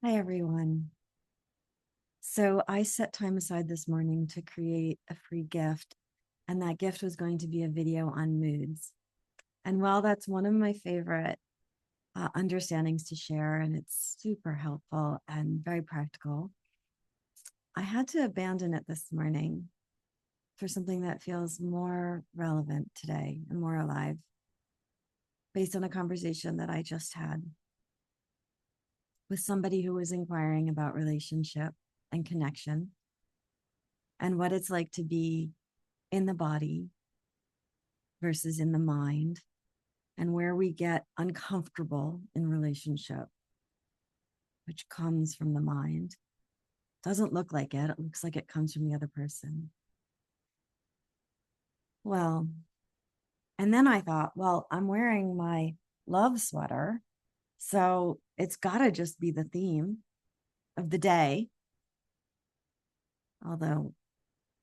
Hi, everyone. So I set time aside this morning to create a free gift, and that gift was going to be a video on moods. And while that's one of my favorite understandings to share, and it's super helpful and very practical, I had to abandon it this morning for something that feels more relevant today and more alive based on a conversation that I just had with somebody who was inquiring about relationship and connection and what it's like to be in the body versus in the mind, and where we get uncomfortable in relationship, which comes from the mind. Doesn't look like it. It looks like it comes from the other person. Well, and then I thought, well, I'm wearing my love sweater, so it's got to just be the theme of the day. Although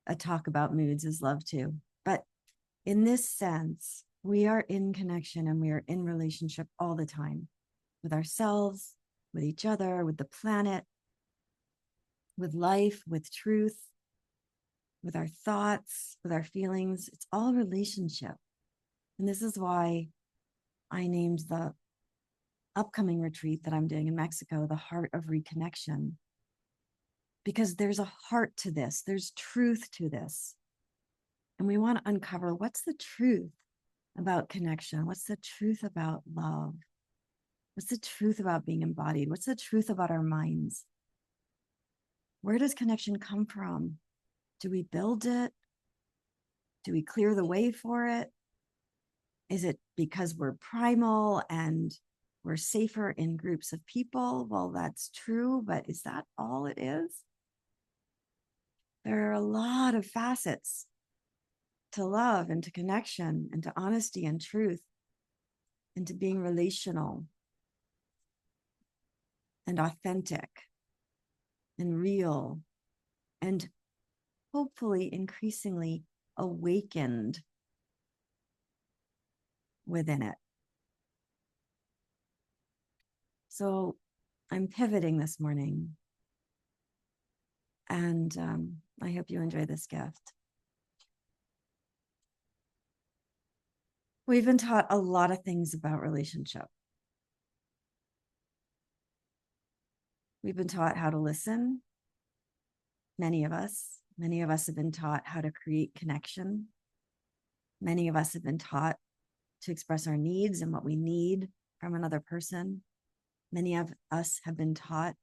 a talk about moods is love too. But in this sense, we are in connection and we are in relationship all the time with ourselves, with each other, with the planet, with life, with truth, with our thoughts, with our feelings. It's all relationship. And this is why I named the upcoming retreat that I'm doing in Mexico the Heart of Reconnection, because there's a heart to this, there's truth to this. And we want to uncover what's the truth about connection, what's the truth about love, what's the truth about being embodied, what's the truth about our minds. Where does connection come from? Do we build it? Do we clear the way for it? Is it because we're primal and we're safer in groups of people? Well, that's true, but is that all it is? There are a lot of facets to love and to connection and to honesty and truth and to being relational and authentic and real and hopefully increasingly awakened within it. So I'm pivoting this morning, and I hope you enjoy this gift. We've been taught a lot of things about relationship. We've been taught how to listen. Many of us have been taught how to create connection. Many of us have been taught to express our needs and what we need from another person. Many of us have been taught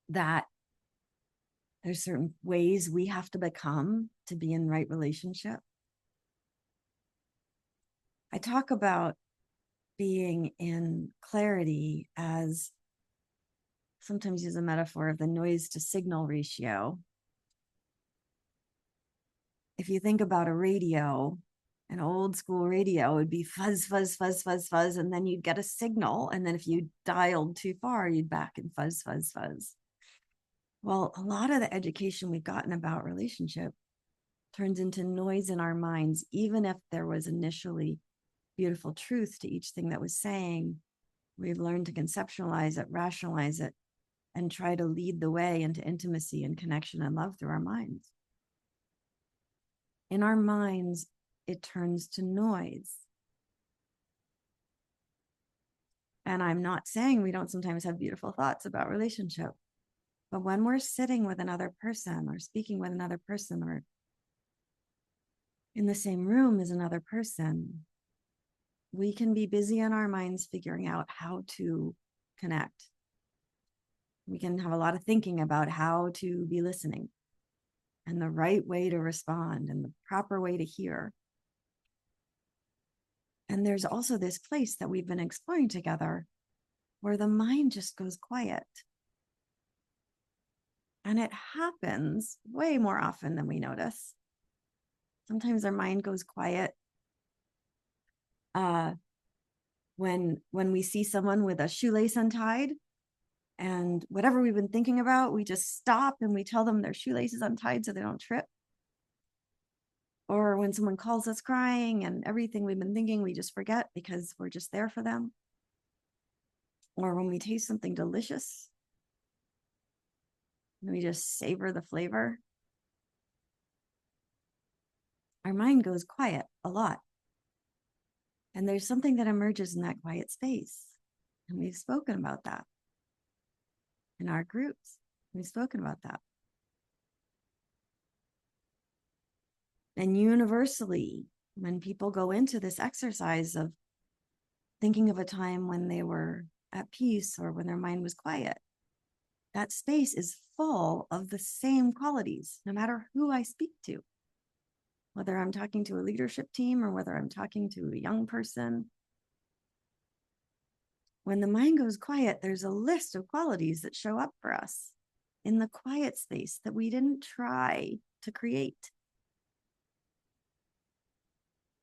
that there's certain ways we have to become to be in right relationship. I talk about being in clarity as sometimes use a metaphor of the noise to signal ratio. If you think about a radio, an old school radio would be fuzz, fuzz, fuzz, fuzz, fuzz, and then you'd get a signal. And then if you dialed too far, you'd back in fuzz, fuzz, fuzz. Well, a lot of the education we've gotten about relationship turns into noise in our minds, even if there was initially beautiful truth to each thing that was saying. We've learned to conceptualize it, rationalize it, and try to lead the way into intimacy and connection and love through our minds. In our minds, it turns to noise. And I'm not saying we don't sometimes have beautiful thoughts about relationship, but when we're sitting with another person or speaking with another person or in the same room as another person, we can be busy in our minds figuring out how to connect. We can have a lot of thinking about how to be listening and the right way to respond and the proper way to hear. And there's also this place that we've been exploring together where the mind just goes quiet. And it happens way more often than we notice. Sometimes our mind goes quiet when we see someone with a shoelace untied, and whatever we've been thinking about, we just stop and we tell them their shoelace is untied so they don't trip. Or when someone calls us crying and everything we've been thinking, we just forget because we're just there for them. or when we taste something delicious, and we just savor the flavor, our mind goes quiet a lot. And there's something that emerges in that quiet space. And we've spoken about that in our groups. We've spoken about that. And universally, when people go into this exercise of thinking of a time when they were at peace or when their mind was quiet, that space is full of the same qualities, no matter who I speak to. Whether I'm talking to a leadership team or whether I'm talking to a young person. When the mind goes quiet, there's a list of qualities that show up for us in the quiet space that we didn't try to create.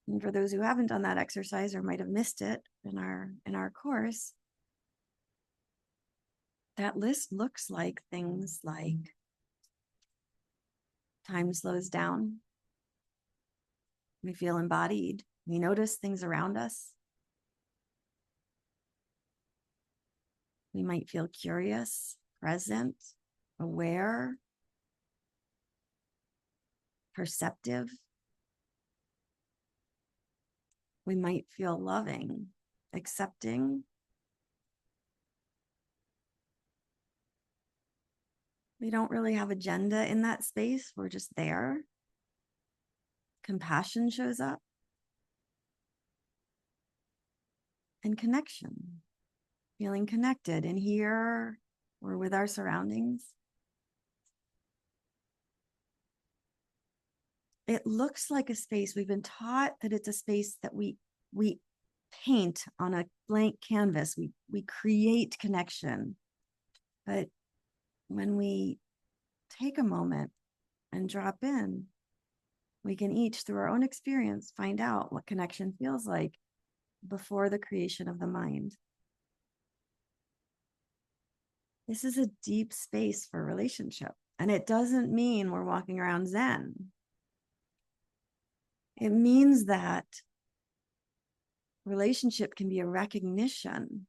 And for those who haven't done that exercise or might have missed it in our course, that list looks like things like time slows down. We feel embodied. We notice things around us. We might feel curious, present, aware, perceptive. We might feel loving, accepting. We don't really have agenda in that space. We're just there. Compassion shows up. And connection, feeling connected in here or with our surroundings. It looks like a space. We've been taught that it's a space that we paint on a blank canvas. We create connection. But when we take a moment and drop in, we can each, through our own experience, find out what connection feels like before the creation of the mind. This is a deep space for relationship. And it doesn't mean we're walking around Zen. It means that relationship can be a recognition,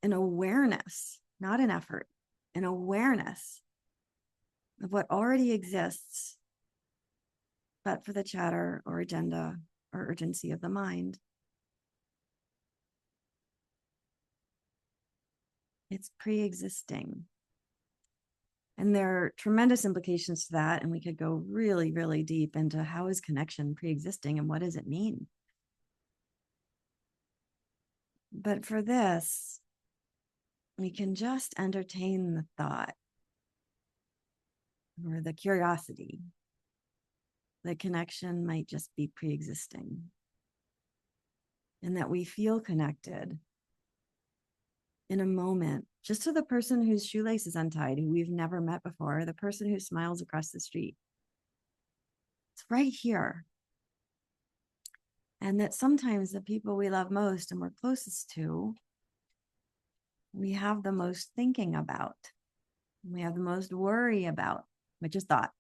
an awareness, not an effort, an awareness of what already exists, but for the chatter or agenda or urgency of the mind. It's pre-existing. And there are tremendous implications to that. And we could go really, really deep into how is connection pre-existing and what does it mean? But for this, we can just entertain the thought or the curiosity that connection might just be pre-existing and that we feel connected in a moment, just to the person whose shoelace is untied, who we've never met before, the person who smiles across the street. It's right here. And that sometimes the people we love most and we're closest to, we have the most thinking about. We have the most worry about, which is thought.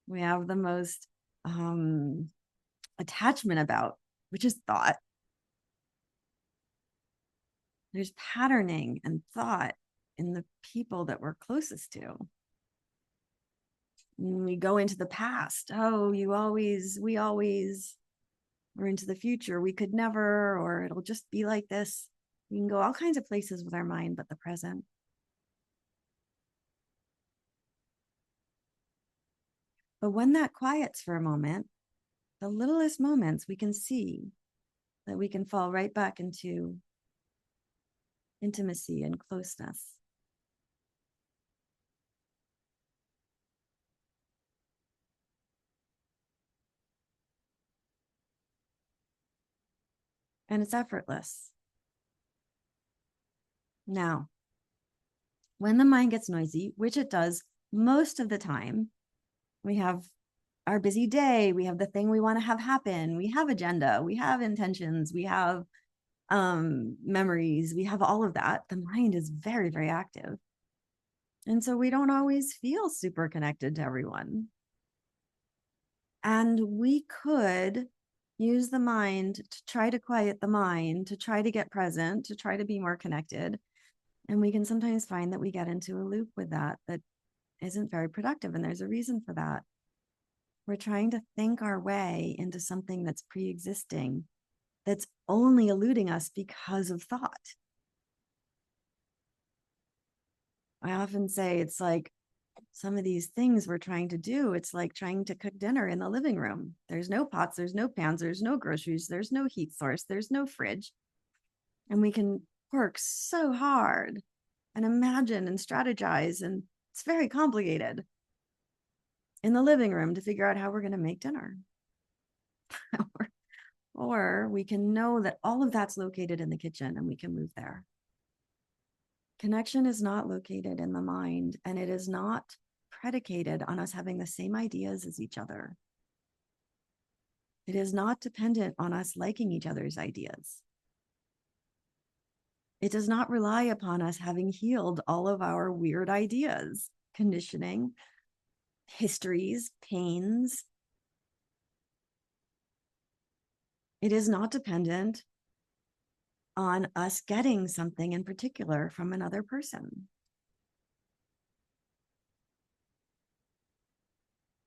We have the most attachment about, which is thought. There's patterning and thought in the people that we're closest to. When we go into the past, oh, we always, or into the future, we could never, or it'll just be like this. We can go all kinds of places with our mind, but the present. But when that quiets for a moment, the littlest moments, we can see that we can fall right back into intimacy and closeness. And it's effortless. Now, when the mind gets noisy, which it does most of the time, we have our busy day, we have the thing we want to have happen, we have agenda, we have intentions, we have memories, we have all of that. The mind is very, very active. And so we don't always feel super connected to everyone. And we could use the mind to try to quiet the mind, to try to get present, to try to be more connected And we can sometimes find that we get into a loop with that isn't very productive. And there's a reason for that. We're trying to think our way into something that's pre-existing, that's only eluding us because of thought. I often say it's like some of these things we're trying to do, it's like trying to cook dinner in the living room. There's no pots, there's no pans, there's no groceries, there's no heat source, there's no fridge. And we can work so hard and imagine and strategize. And it's very complicated in the living room to figure out how we're going to make dinner. Or we can know that all of that's located in the kitchen and we can move there. Connection is not located in the mind, and it is not predicated on us having the same ideas as each other. It is not dependent on us liking each other's ideas. It does not rely upon us having healed all of our weird ideas, conditioning, histories, pains. It is not dependent on us getting something in particular from another person.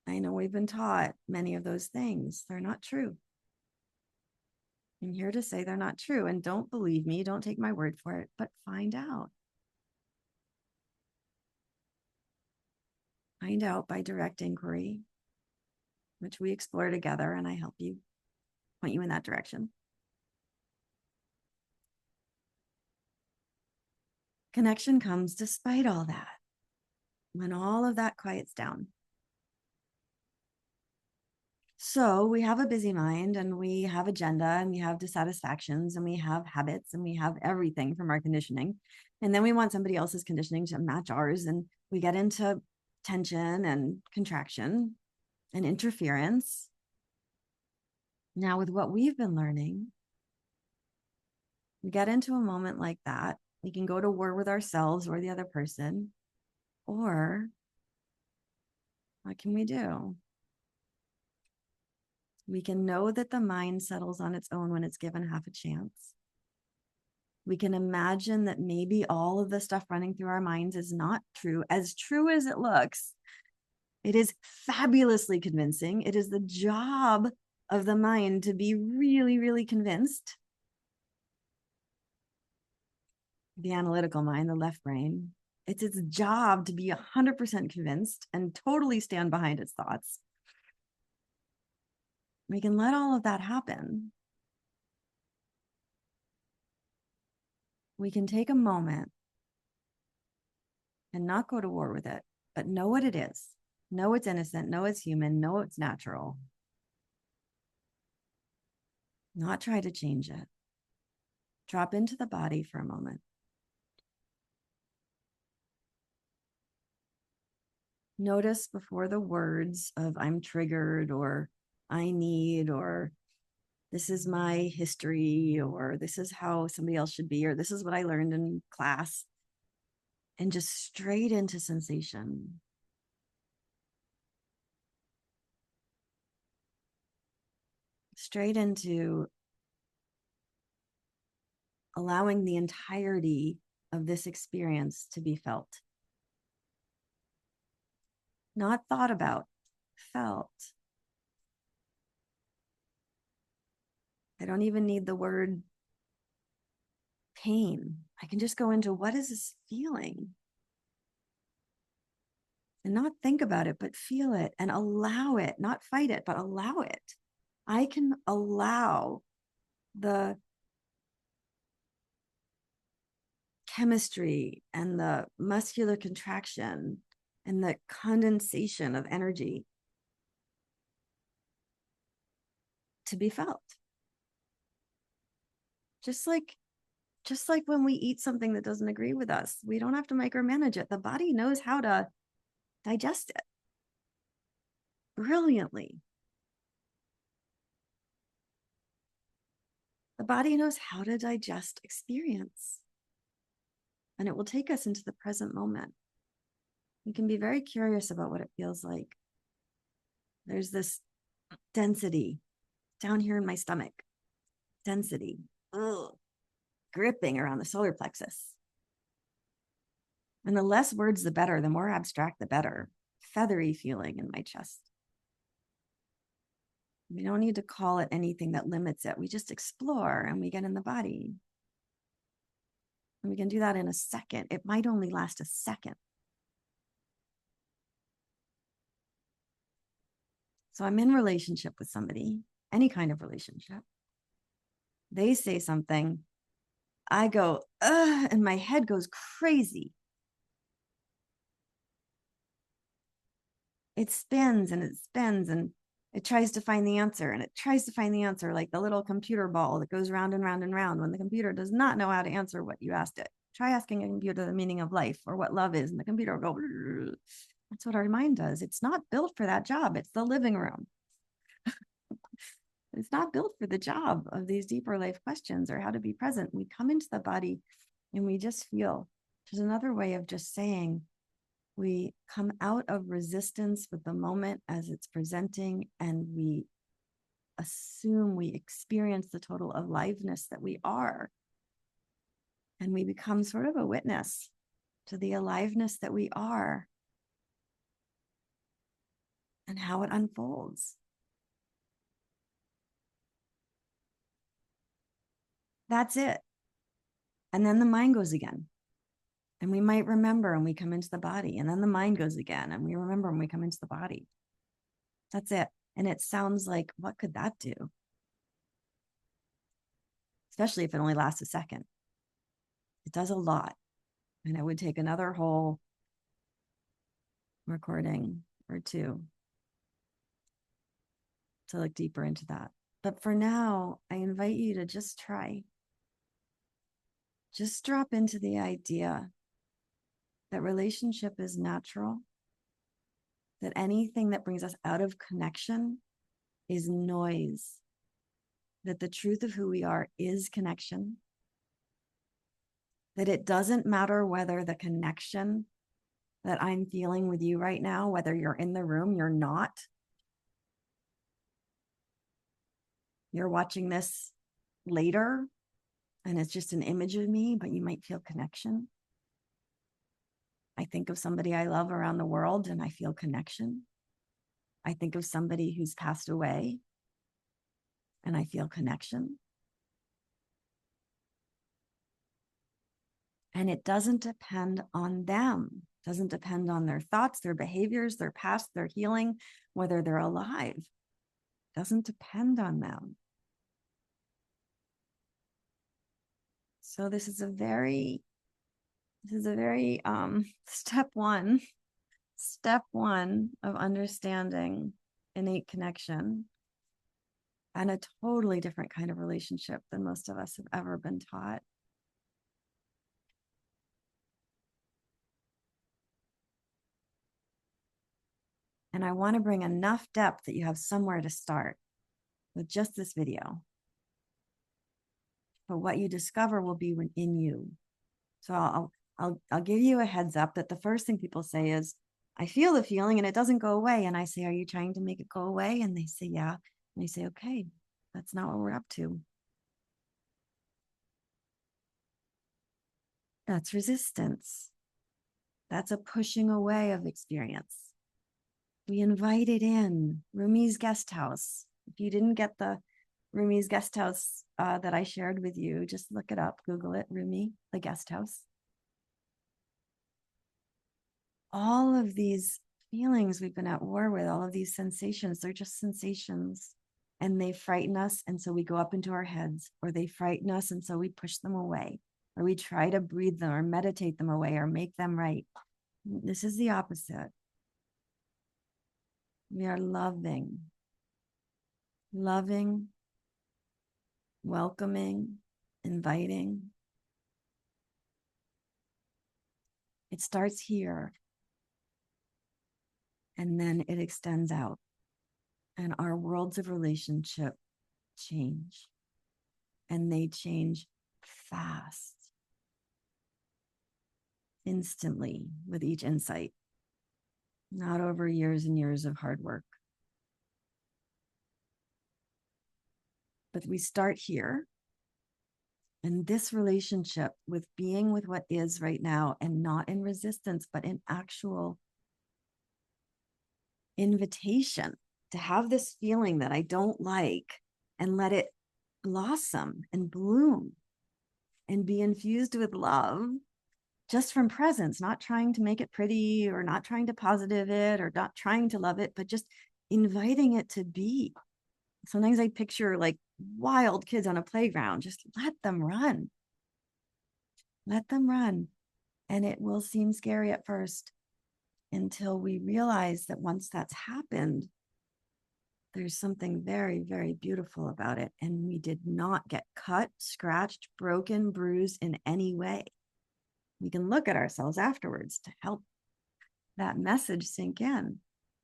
I know we've been taught many of those things. They're not true. I'm here to say they're not true. And don't believe me, don't take my word for it, but find out. Find out by direct inquiry, which we explore together, and I help you, point you in that direction. Connection comes despite all that, when all of that quiets down. So we have a busy mind, and we have agenda, and we have dissatisfactions, and we have habits, and we have everything from our conditioning. And then we want somebody else's conditioning to match ours. And we get into tension and contraction and interference. Now, with what we've been learning, we get into a moment like that. We can go to war with ourselves or the other person. Or what can we do? We can know that the mind settles on its own when it's given half a chance. We can imagine that maybe all of the stuff running through our minds is not true as it looks. It is fabulously convincing. It is the job of the mind to be really, really convinced. The analytical mind, the left brain, it's its job to be 100% convinced and totally stand behind its thoughts. We can let all of that happen. We can take a moment and not go to war with it, but know what it is. Know it's innocent, know it's human, know it's natural. Not try to change it. Drop into the body for a moment. Notice before the words of I'm triggered, or I need, or this is my history, or this is how somebody else should be, or this is what I learned in class, and just straight into sensation. Straight into allowing the entirety of this experience to be felt. Not thought about, felt. I don't even need the word pain. I can just go into what is this feeling? And not think about it, but feel it and allow it, not fight it, but allow it. I can allow the chemistry and the muscular contraction and the condensation of energy to be felt. Just like when we eat something that doesn't agree with us, we don't have to micromanage it. The body knows how to digest it brilliantly. The body knows how to digest experience, and it will take us into the present moment. We can be very curious about what it feels like. There's this density down here in my stomach, density, ugh, gripping around the solar plexus. And the less words, the better. The more abstract, the better. Feathery feeling in my chest. We don't need to call it anything that limits it. We just explore and we get in the body. And we can do that in a second. It might only last a second. So I'm in relationship with somebody, any kind of relationship. They say something, I go, ugh, and my head goes crazy. It spins and it spins and it tries to find the answer and it tries to find the answer, like the little computer ball that goes round and round and round when the computer does not know how to answer what you asked it. Try asking a computer the meaning of life or what love is, and the computer will go. That's what our mind does. It's not built for that job. It's the living room. It's not built for the job of these deeper life questions or how to be present. We come into the body and we just feel. Which is another way of just saying we come out of resistance with the moment as it's presenting, and we assume we experience the total aliveness that we are. And we become sort of a witness to the aliveness that we are and how it unfolds. That's it. And then the mind goes again. And we might remember and we come into the body. And then the mind goes again and we remember and we come into the body. That's it. And it sounds like, what could that do? Especially if it only lasts a second. It does a lot. And it would take another whole recording or two to look deeper into that. But for now, I invite you to just try. Just drop into the idea that relationship is natural, that anything that brings us out of connection is noise, that the truth of who we are is connection, that it doesn't matter whether the connection that I'm feeling with you right now, whether you're in the room, you're not, you're watching this later and it's just an image of me, but you might feel connection. I think of somebody I love around the world and I feel connection. I think of somebody who's passed away and I feel connection. And it doesn't depend on them. It doesn't depend on their thoughts, their behaviors, their past, their healing, whether they're alive. It doesn't depend on them. So this is a very step one of understanding innate connection and a totally different kind of relationship than most of us have ever been taught. And I want to bring enough depth that you have somewhere to start with just this video. But what you discover will be in you. So I'll give you a heads up that the first thing people say is, I feel the feeling and it doesn't go away. And I say, are you trying to make it go away? And they say, yeah. And I say, okay, that's not what we're up to. That's resistance. That's a pushing away of experience. We invite it in. Rumi's guest house. If you didn't get the Rumi's guest house that I shared with you, just look it up, Google it, Rumi, the guest house. All of these feelings we've been at war with, all of these sensations, they're just sensations and they frighten us. And so we go up into our heads, or they frighten us. And so we push them away, or we try to breathe them or meditate them away or make them right. This is the opposite. We are loving, welcoming, inviting. It starts here and then it extends out, and our worlds of relationship change, and they change fast, instantly, with each insight, not over years and years of hard work. But we start here And this relationship with being with what is right now and not in resistance, but in actual invitation to have this feeling that I don't like and let it blossom and bloom and be infused with love just from presence, not trying to make it pretty or not trying to positive it or not trying to love it, but just inviting it to be. Sometimes I picture like wild kids on a playground, just let them run. Let them run. And it will seem scary at first until we realize that once that's happened, there's something very, very beautiful about it. And we did not get cut, scratched, broken, bruised in any way. We can look at ourselves afterwards to help that message sink in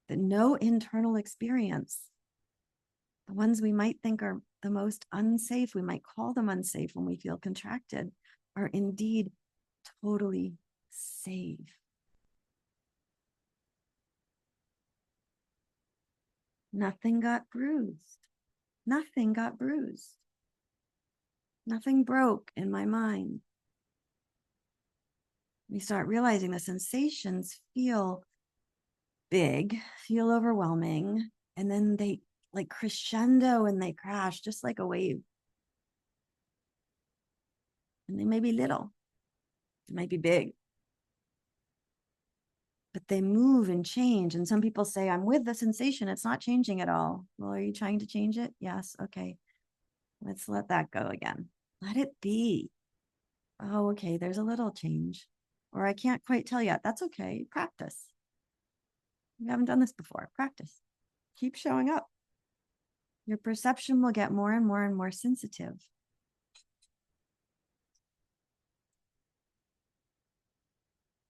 that no internal experience, the ones we might think are the most unsafe, we might call them unsafe when we feel contracted, are indeed totally safe. Nothing got bruised. Nothing got bruised. Nothing broke in my mind. We start realizing the sensations feel big, feel overwhelming, and then they like crescendo and they crash just like a wave. And they may be little, they might be big, but they move and change. And some people say, I'm with the sensation, it's not changing at all. Well, are you trying to change it? Yes. Okay. Let's let that go again. Let it be. Oh, okay. There's a little change. Or I can't quite tell yet. That's okay. Practice. You haven't done this before. Practice. Keep showing up. Your perception will get more and more and more sensitive.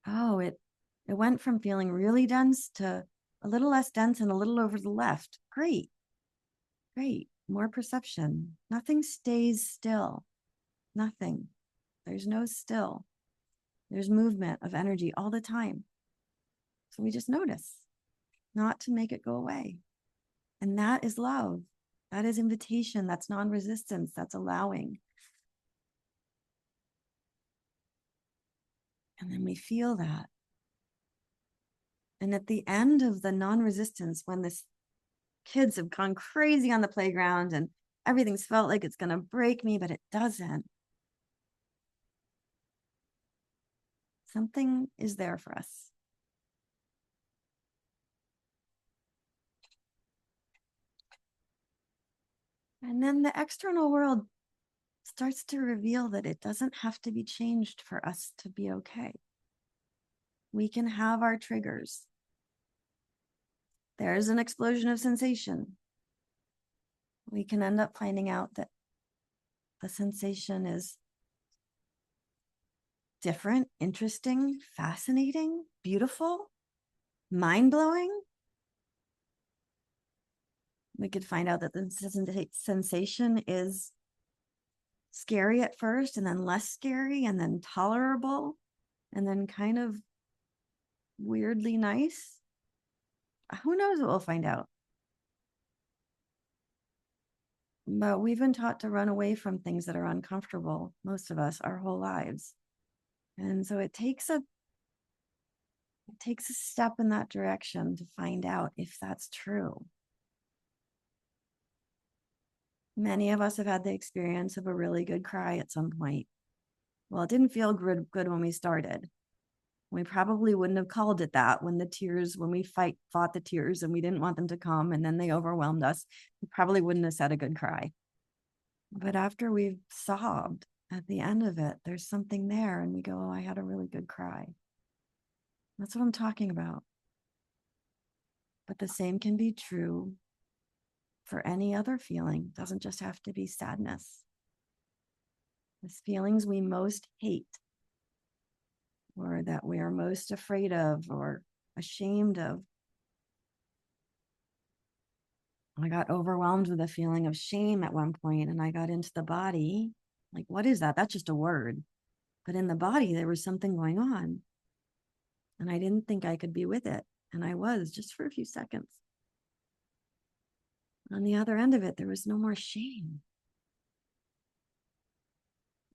Oh, it went from feeling really dense to a little less dense and a little over the left. Great. Great. More perception. Nothing stays still. Nothing. There's no still. There's movement of energy all the time. So we just notice, not to make it go away. And that is love. That is invitation. That's non-resistance. That's allowing. And then we feel that. And at the end of the non-resistance, when the kids have gone crazy on the playground and everything's felt like it's going to break me, but it doesn't. Something is there for us. And then the external world starts to reveal that it doesn't have to be changed for us to be okay. We can have our triggers. There's an explosion of sensation. We can end up finding out that the sensation is different, interesting, fascinating, beautiful, mind-blowing. We could find out that the sensation is scary at first and then less scary and then tolerable and then kind of weirdly nice. Who knows what we'll find out? But we've been taught to run away from things that are uncomfortable, most of us, our whole lives. And so it takes a step in that direction to find out if that's true. Many of us have had the experience of a really good cry at some point. Well, it didn't feel good when we started. We probably wouldn't have called it that when we fought the tears and we didn't want them to come and then they overwhelmed us. We probably wouldn't have said a good cry. But after we've sobbed at the end of it, there's something there and we go, oh, I had a really good cry. That's what I'm talking about. But the same can be true for any other feeling. It doesn't just have to be sadness. The feelings we most hate or that we are most afraid of or ashamed of. I got overwhelmed with a feeling of shame at one point and I got into the body. Like, what is that? That's just a word. But in the body, there was something going on. And I didn't think I could be with it. And I was just for a few seconds. On the other end of it, there was no more shame.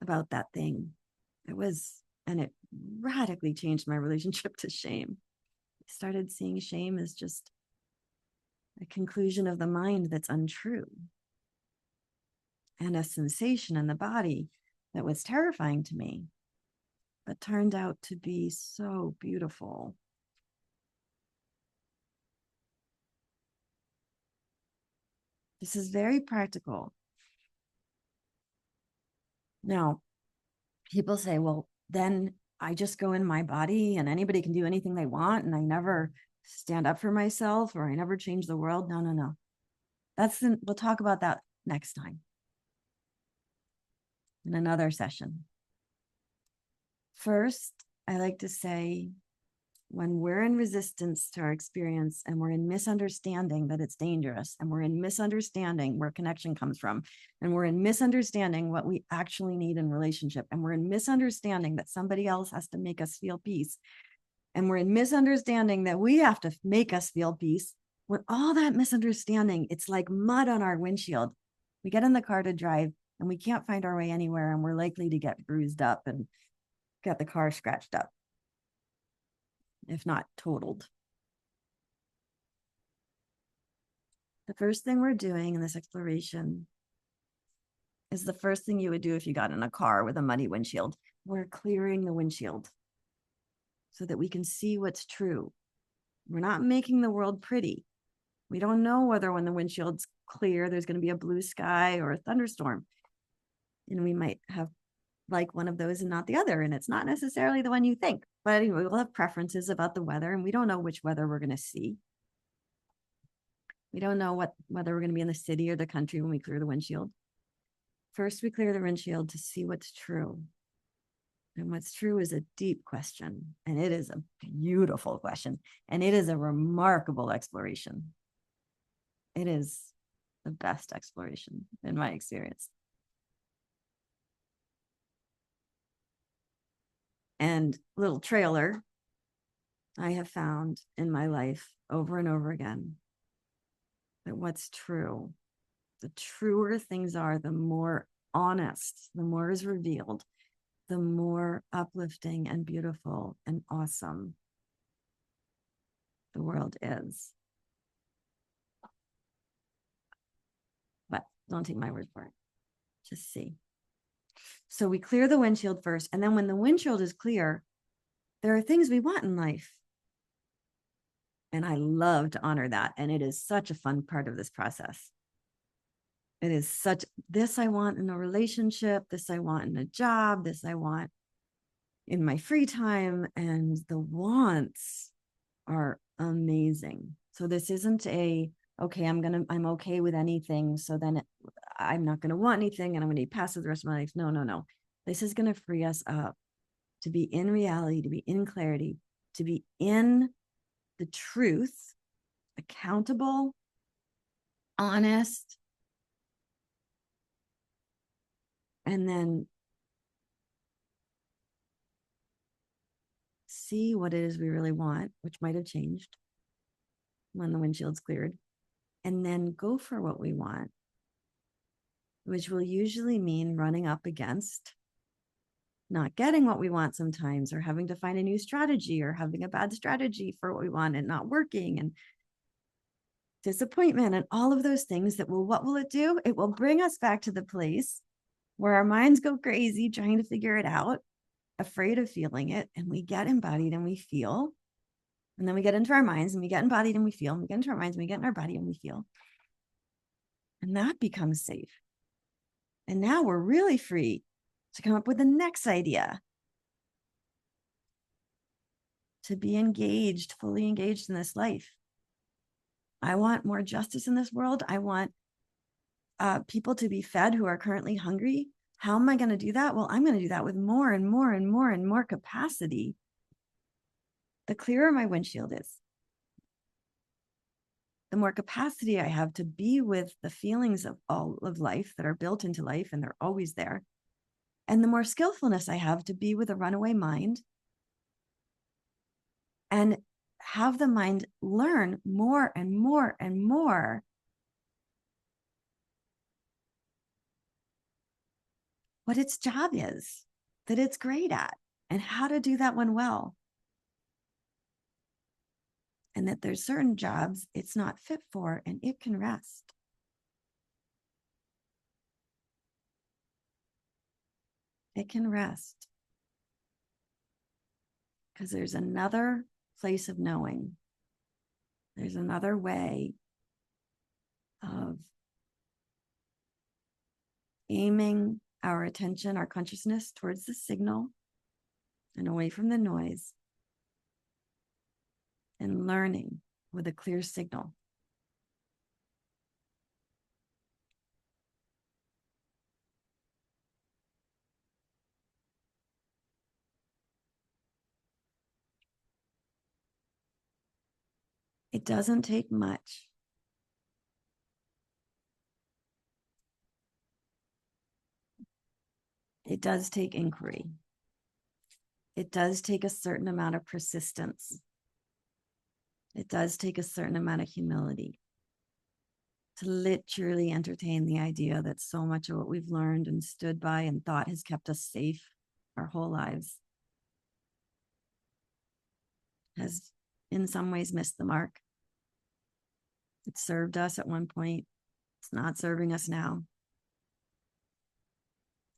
about that thing. And it radically changed my relationship to shame. I started seeing shame as just a conclusion of the mind that's untrue, and a sensation in the body that was terrifying to me, but turned out to be so beautiful. This is very practical. Now, people say, well, then I just go in my body and anybody can do anything they want, and I never stand up for myself, or I never change the world. No, no, no. We'll talk about that next time in another session. First, I like to say, when we're in resistance to our experience and we're in misunderstanding that it's dangerous, and we're in misunderstanding where connection comes from, and we're in misunderstanding what we actually need in relationship, and we're in misunderstanding that somebody else has to make us feel peace, and we're in misunderstanding that we have to make us feel peace, with all that misunderstanding, it's like mud on our windshield. We get in the car to drive and we can't find our way anywhere, and we're likely to get bruised up and get the car scratched up, if not totaled. The first thing we're doing in this exploration is the first thing you would do if you got in a car with a muddy windshield. We're clearing the windshield so that we can see what's true. We're not making the world pretty. We don't know whether when the windshield's clear, there's going to be a blue sky or a thunderstorm. And we might have like one of those and not the other. And it's not necessarily the one you think. But anyway, we'll have preferences about the weather, and we don't know which weather we're going to see. We don't know whether we're going to be in the city or the country when we clear the windshield. First, we clear the windshield to see what's true. And what's true is a deep question. And it is a beautiful question. And it is a remarkable exploration. It is the best exploration in my experience. And little trailer, I have found in my life over and over again that what's true, the truer things are, the more honest, the more is revealed, the more uplifting and beautiful and awesome the world is. But don't take my word for it. Just see. So we clear the windshield first. And then when the windshield is clear, there are things we want in life. And I love to honor that. And it is such a fun part of this process. It is such, this I want in a relationship, this I want in a job, this I want in my free time. And the wants are amazing. So this isn't okay, I'm okay with anything, so then I'm not going to want anything and I'm going to be passive the rest of my life. No, no, no. This is going to free us up to be in reality, to be in clarity, to be in the truth, accountable, honest, and then see what it is we really want, which might have changed when the windshield's cleared, and then go for what we want, which will usually mean running up against not getting what we want sometimes, or having to find a new strategy, or having a bad strategy for what we want and not working, and disappointment, and all of those things that will, what will it do? It will bring us back to the place where our minds go crazy trying to figure it out, afraid of feeling it, and we get embodied and we feel. And then we get into our minds and we get embodied and we feel, and we get into our minds and we get in our body and we feel. And that becomes safe. And now we're really free to come up with the next idea, to be engaged, fully engaged in this life. I want more justice in this world. I want people to be fed who are currently hungry. How am I going to do that? Well, I'm going to do that with more and more and more and more capacity. The clearer my windshield is, the more capacity I have to be with the feelings of all of life that are built into life, and they're always there. And the more skillfulness I have to be with a runaway mind and have the mind learn more and more and more what its job is, that it's great at, and how to do that one well. And that there's certain jobs it's not fit for and it can rest. It can rest because there's another place of knowing. There's another way of aiming our attention, our consciousness towards the signal and away from the noise, and learning with a clear signal. It doesn't take much. It does take inquiry. It does take a certain amount of persistence. It does take a certain amount of humility to literally entertain the idea that so much of what we've learned and stood by and thought has kept us safe our whole lives has in some ways missed the mark. It served us at one point. It's not serving us now.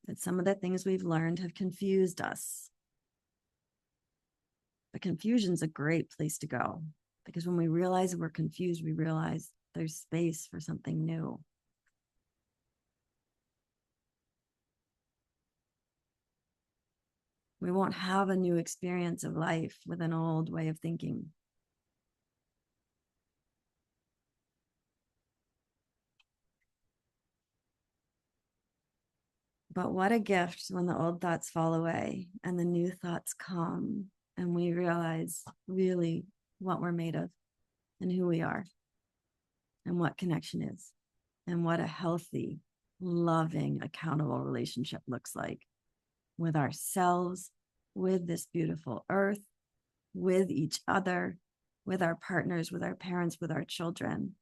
That some of the things we've learned have confused us. But confusion's a great place to go, because when we realize we're confused, we realize there's space for something new. We won't have a new experience of life with an old way of thinking. But what a gift when the old thoughts fall away and the new thoughts come, and we realize really what we're made of and who we are and what connection is and what a healthy, loving, accountable relationship looks like with ourselves, with this beautiful earth, with each other, with our partners, with our parents, with our children.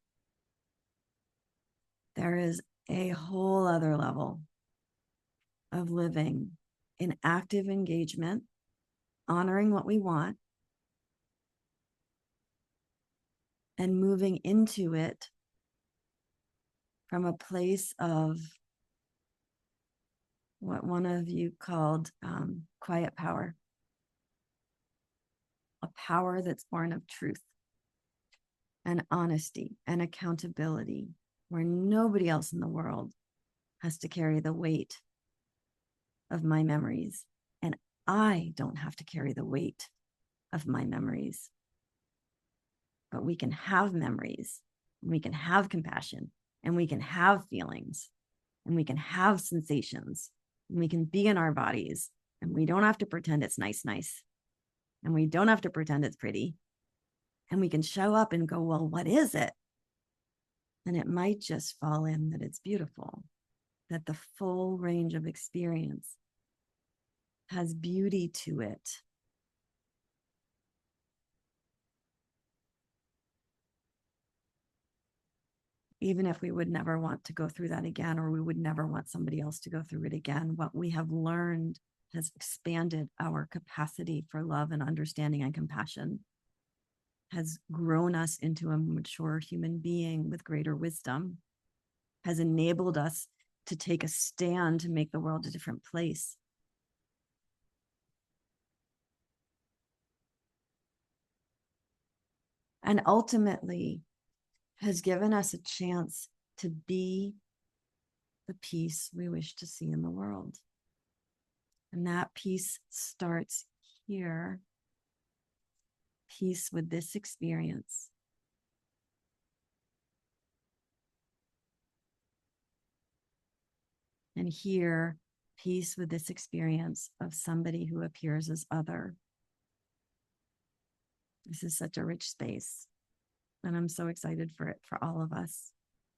There is a whole other level of living in active engagement, honoring what we want, and moving into it from a place of what one of you called quiet power, a power that's born of truth and honesty and accountability, where nobody else in the world has to carry the weight of my memories. And I don't have to carry the weight of my memories. But we can have memories, and we can have compassion, and we can have feelings, and we can have sensations, and we can be in our bodies, and we don't have to pretend it's nice, and we don't have to pretend it's pretty. And we can show up and go, well, what is it? And it might just fall in that it's beautiful, that the full range of experience has beauty to it. Even if we would never want to go through that again, or we would never want somebody else to go through it again, what we have learned has expanded our capacity for love and understanding and compassion, has grown us into a mature human being with greater wisdom, has enabled us to take a stand to make the world a different place. And ultimately has given us a chance to be the peace we wish to see in the world. And that peace starts here. Peace with this experience. And here, peace with this experience of somebody who appears as other. This is such a rich space. And I'm so excited for it for all of us.